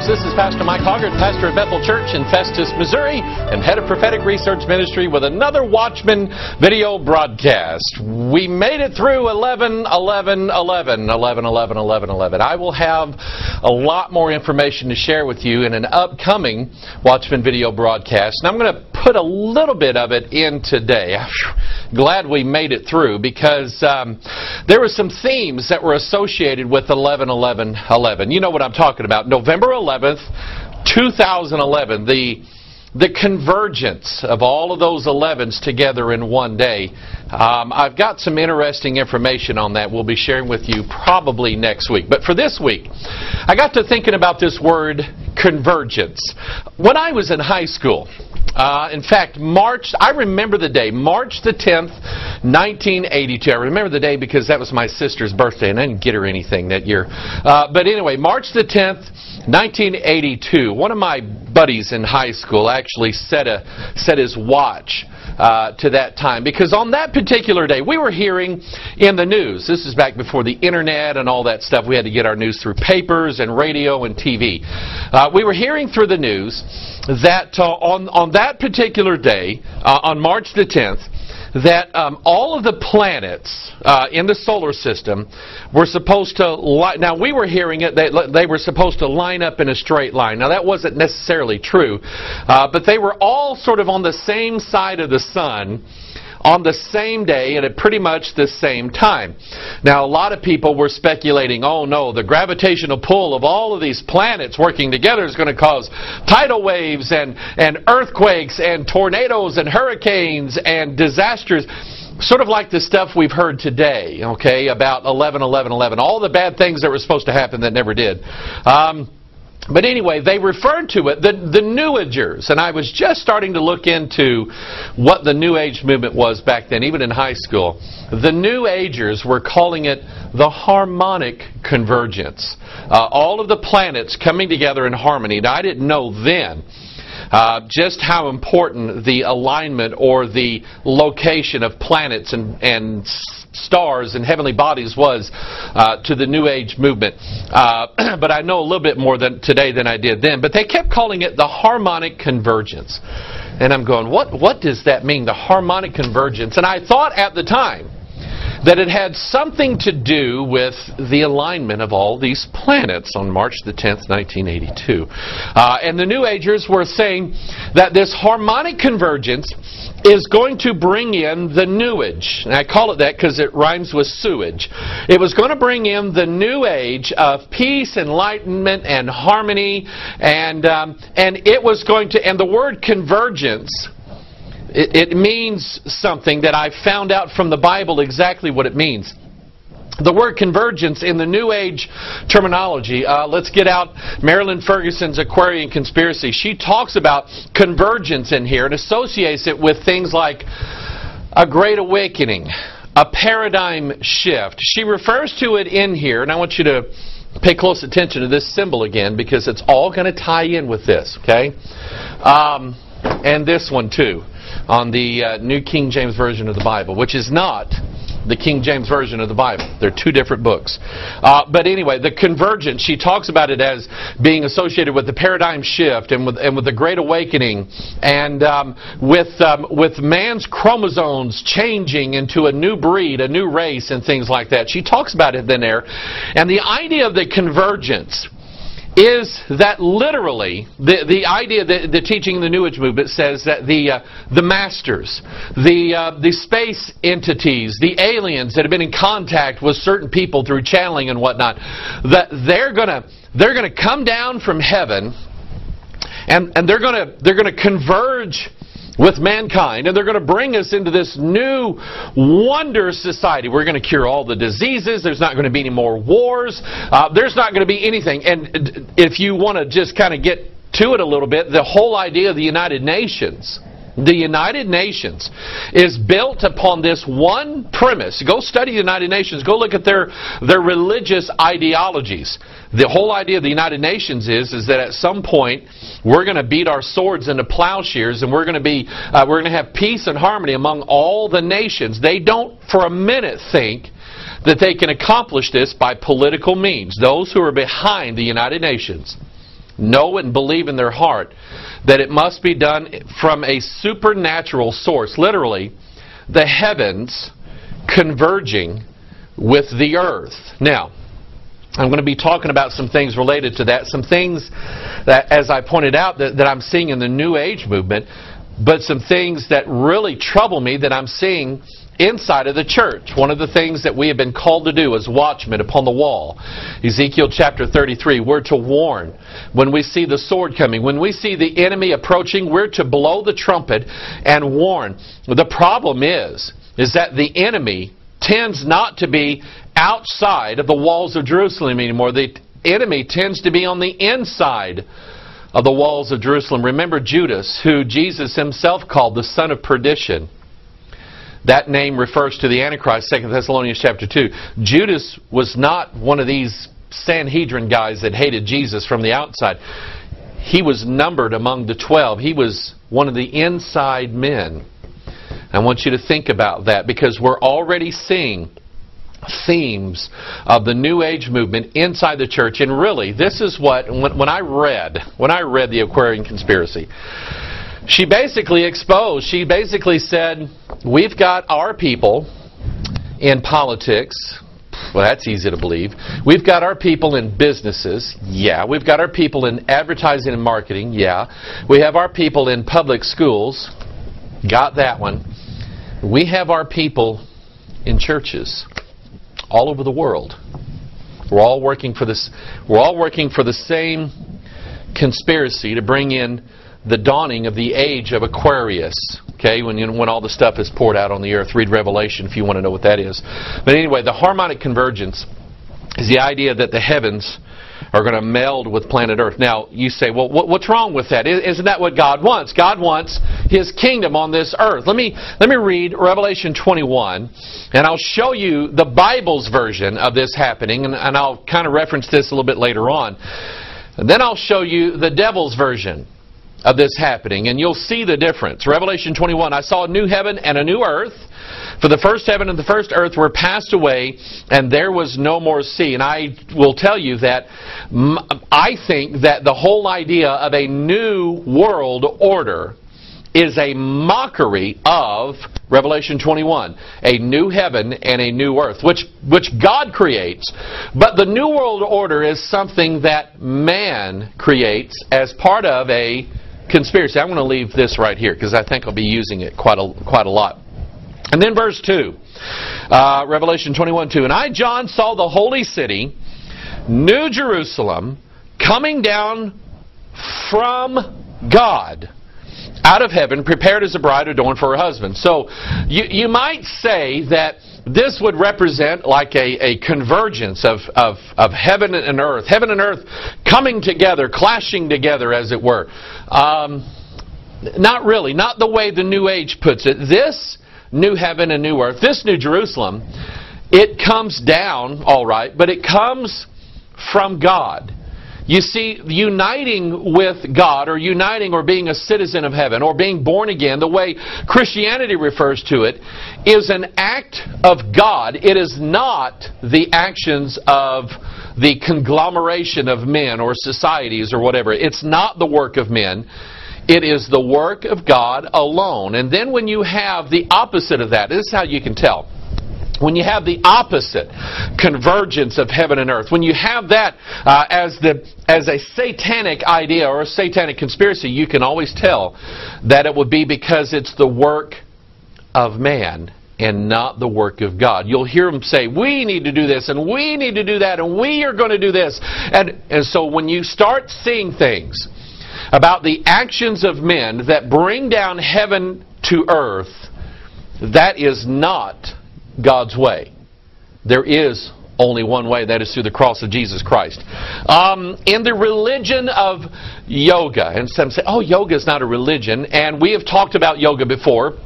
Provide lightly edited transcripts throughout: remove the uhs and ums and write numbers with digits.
This is Pastor Mike Hoggard, pastor of Bethel Church in Festus, Missouri, and head of prophetic research ministry with another Watchman video broadcast. We made it through 11-11-11. I will have a lot more information to share with you in an upcoming Watchman video broadcast, and I'm going to put a little bit of it in today. I'm glad we made it through because there were some themes that were associated with 11-11-11. You know what I'm talking about. November 11th, 2011, the convergence of all of those 11s together in one day. I've got some interesting information on that we'll be sharing with you probably next week. But for this week, I got to thinking about this word convergence. When I was in high school, in fact, I remember the day, March the 10th, 1982. I remember the day because that was my sister's birthday, and I didn't get her anything that year. But anyway, March the 10th, 1982, one of my buddies in high school actually set his watch to that time, because on that particular day we were hearing in the news, this is back before the internet and all that stuff, we had to get our news through papers and radio and TV. We were hearing through the news that on that particular day, on March the 10th, that all of the planets in the solar system were supposed to now we were hearing it, they were supposed to line up in a straight line. Now that wasn't necessarily true, but they were all sort of on the same side of the sun on the same day and at pretty much the same time. Now, a lot of people were speculating, oh no, the gravitational pull of all of these planets working together is going to cause tidal waves and earthquakes and tornadoes and hurricanes and disasters. Sort of like the stuff we've heard today, okay, about 11-11-11. All the bad things that were supposed to happen that never did. But anyway, they referred to it, the New Agers, and I was just starting to look into what the New Age movement was back then, even in high school. The New Agers were calling it the Harmonic Convergence. All of the planets coming together in harmony. Now, I didn't know then just how important the alignment or the location of planets and stars and heavenly bodies was to the New Age movement. But I know a little bit more today than I did then. But they kept calling it the Harmonic Convergence. And I'm going, what does that mean, the Harmonic Convergence? And I thought at the time that it had something to do with the alignment of all these planets on March the 10th, 1982. And the New Agers were saying that this harmonic convergence is going to bring in the New Age. And I call it that because it rhymes with sewage. It was going to bring in the New Age of peace, enlightenment, and harmony. And it was going to, and the word convergence, it means something that I found out from the Bible exactly what it means. The word convergence in the New Age terminology, let's get out Marilyn Ferguson's Aquarian Conspiracy. She talks about convergence in here and associates it with things like a great awakening, a paradigm shift. She refers to it in here, and I want you to pay close attention to this symbol again because it's all going to tie in with this, okay? And this one too, on the New King James Version of the Bible, which is not the King James Version of the Bible. They're two different books. But anyway, the convergence, she talks about it as being associated with the paradigm shift and with the Great Awakening and with man's chromosomes changing into a new breed, a new race, and things like that. She talks about it in there. And the idea of the convergence is that literally, the idea, the teaching in the New Age movement says that the masters, the space entities, the aliens that have been in contact with certain people through channeling and whatnot, that they're gonna come down from heaven, and they're gonna converge with mankind, and they're going to bring us into this new wondrous society. We're going to cure all the diseases. There's not going to be any more wars. There's not going to be anything. And if you want to just kind of get to it a little bit, the whole idea of the United Nations. The United Nations is built upon this one premise. Go study the United Nations. Go look at their religious ideologies. The whole idea of the United Nations is that at some point we're going to beat our swords into plowshares, and we're going to have peace and harmony among all the nations. They don't for a minute think that they can accomplish this by political means. Those who are behind the United Nations know and believe in their heart that it must be done from a supernatural source. Literally, the heavens converging with the earth. Now, I'm going to be talking about some things related to that. Some things that, as I pointed out, that I'm seeing in the New Age movement, but some things that really trouble me that I'm seeing inside of the church. One of the things that we have been called to do as watchmen upon the wall. Ezekiel chapter 33, we're to warn when we see the sword coming. When we see the enemy approaching, we're to blow the trumpet and warn. The problem is that the enemy tends not to be outside of the walls of Jerusalem anymore. The enemy tends to be on the inside of the walls of Jerusalem. Remember Judas, who Jesus himself called the son of perdition. That name refers to the Antichrist, 2 Thessalonians chapter 2. Judas was not one of these Sanhedrin guys that hated Jesus from the outside. He was numbered among the 12. He was one of the inside men. I want you to think about that, because we're already seeing themes of the New Age movement inside the church. And really, this is what, when I read the Aquarian conspiracy, she basically said, we've got our people in politics. Well, that's easy to believe. We've got our people in businesses. Yeah. We've got our people in advertising and marketing. Yeah. We have our people in public schools. Got that one. We have our people in churches all over the world. We're all working for this. We're all working for the same conspiracy to bring in the dawning of the age of Aquarius. Okay, when all the stuff is poured out on the earth. Read Revelation if you want to know what that is. But anyway, the harmonic convergence is the idea that the heavens are going to meld with planet Earth. Now, you say, well, what's wrong with that? Isn't that what God wants? God wants His kingdom on this earth. Let me read Revelation 21, and I'll show you the Bible's version of this happening, and I'll kind of reference this a little bit later on. And then I'll show you the devil's version of this happening, and you'll see the difference. Revelation 21, I saw a new heaven and a new earth, for the first heaven and the first earth were passed away, and there was no more sea. And I will tell you that I think that the whole idea of a new world order is a mockery of Revelation 21, a new heaven and a new earth, which God creates. But the new world order is something that man creates as part of a conspiracy. I'm going to leave this right here because I think I'll be using it quite a lot. And then verse 2, Revelation 21:2. And I, John, saw the holy city, New Jerusalem, coming down from God, out of heaven, prepared as a bride adorned for her husband. So you might say that this would represent like a convergence of heaven and earth coming together, clashing together, as it were. Not really, not the way the New Age puts it. This new heaven and new earth, this New Jerusalem, it comes down, all right, but it comes from God. You see, uniting with God, or uniting or being a citizen of heaven, or being born again, the way Christianity refers to it, is an act of God. It is not the actions of the conglomeration of men or societies or whatever. It's not the work of men. It is the work of God alone. And then when you have the opposite of that, this is how you can tell. When you have the opposite convergence of heaven and earth, when you have that as a satanic idea or a satanic conspiracy, you can always tell that it would be because it's the work of man and not the work of God. You'll hear them say, we need to do this, and we need to do that, and we are going to do this. And so when you start seeing things about the actions of men that bring down heaven to earth, that is not God's way. There is only one way, that is through the cross of Jesus Christ. In the religion of yoga, and some say, oh, yoga is not a religion, and we have talked about yoga before,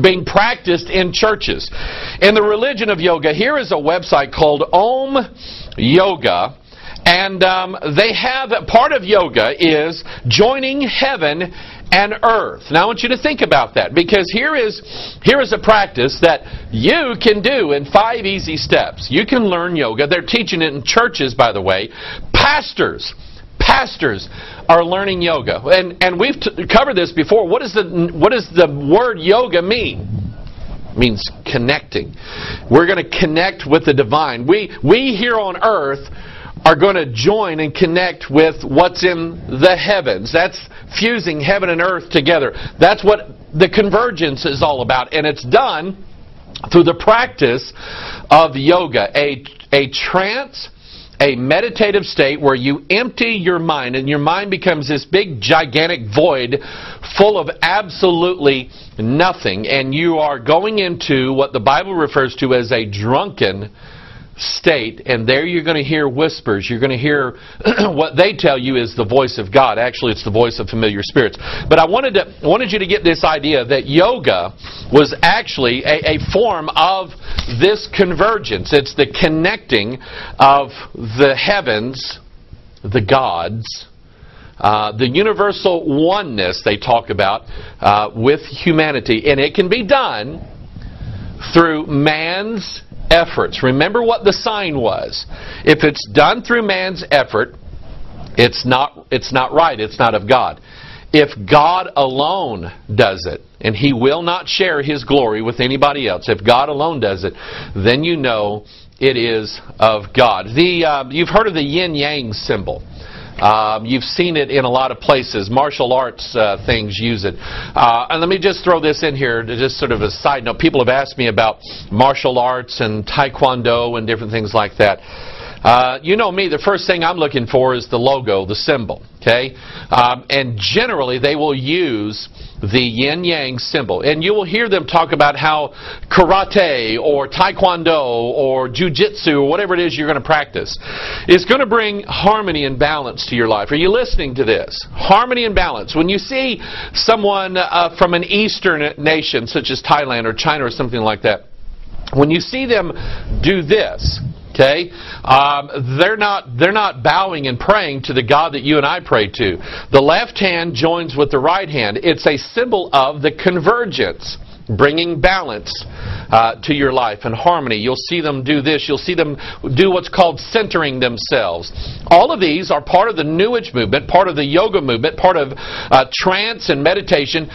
being practiced in churches. In the religion of yoga, here is a website called Om Yoga, and they have, part of yoga is joining heaven and earth. Now I want you to think about that, because here is a practice that you can do in 5 easy steps. You can learn yoga. They're teaching it in churches, by the way. Pastors pastors are learning yoga. And we've covered this before. What does the word yoga mean? It means connecting. We're going to connect with the divine. We here on earth are going to join and connect with what's in the heavens. That's fusing heaven and earth together. That's what the convergence is all about. And it's done through the practice of yoga, a trance, a meditative state where you empty your mind, and your mind becomes this big gigantic void full of absolutely nothing, and you are going into what the Bible refers to as a drunken state, and there you're going to hear whispers. You're going to hear what they tell you is the voice of God. Actually, it's the voice of familiar spirits. But I wanted you to get this idea that yoga was actually a form of this convergence. It's the connecting of the heavens, the gods, the universal oneness they talk about with humanity, and it can be done through man's efforts. Remember what the sign was. If it's done through man's effort, it's not right. It's not of God. If God alone does it, and He will not share His glory with anybody else, if God alone does it, then you know it is of God. You've heard of the Yinyang Symbol. You've seen it in a lot of places. Martial arts things use it. And let me just throw this in here, just sort of a side note. People have asked me about martial arts and taekwondo and different things like that. You know me, the first thing I'm looking for is the logo, the symbol. Okay? And generally they will use the yin-yang symbol. And you will hear them talk about how karate or taekwondo or jiu-jitsu or whatever it is you're going to practice is going to bring harmony and balance to your life. Are you listening to this? Harmony and balance. When you see someone from an Eastern nation such as Thailand or China or something like that, when you see them do this, okay, they're not bowing and praying to the God that you and I pray to. The left hand joins with the right hand. It's a symbol of the convergence, bringing balance to your life and harmony. You'll see them do this. You'll see them do what's called centering themselves. All of these are part of the New Age movement, part of the yoga movement, part of trance and meditation.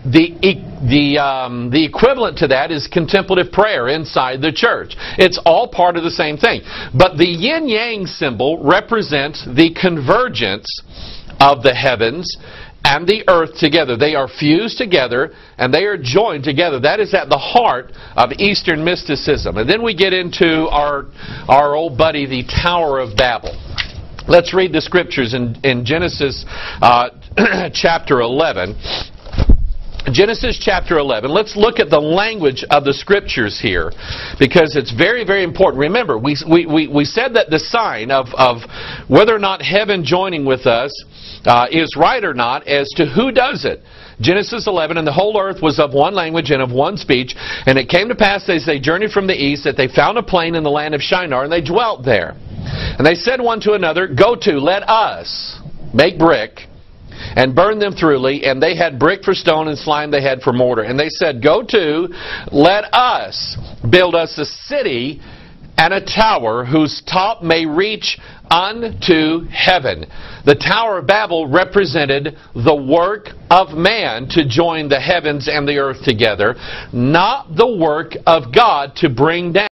The equivalent to that is contemplative prayer inside the church. It's all part of the same thing. But the yin-yang symbol represents the convergence of the heavens and the earth together. They are fused together and they are joined together. That is at the heart of Eastern mysticism. And then we get into our old buddy, the Tower of Babel. Let's read the scriptures in Genesis chapter 11. Genesis chapter 11. Let's look at the language of the scriptures here, because it's very, very important. Remember, we said that the sign of whether or not heaven joining with us is right or not as to who does it. Genesis 11, and the whole earth was of one language and of one speech. And it came to pass as they journeyed from the east that they found a plain in the land of Shinar, and they dwelt there. And they said one to another, Go to, let us make brick, and burn them thoroughly. And they had brick for stone, and slime they had for mortar. And they said, Go to, let us build us a city and a tower whose top may reach unto heaven. The Tower of Babel represented the work of man to join the heavens and the earth together, not the work of God to bring down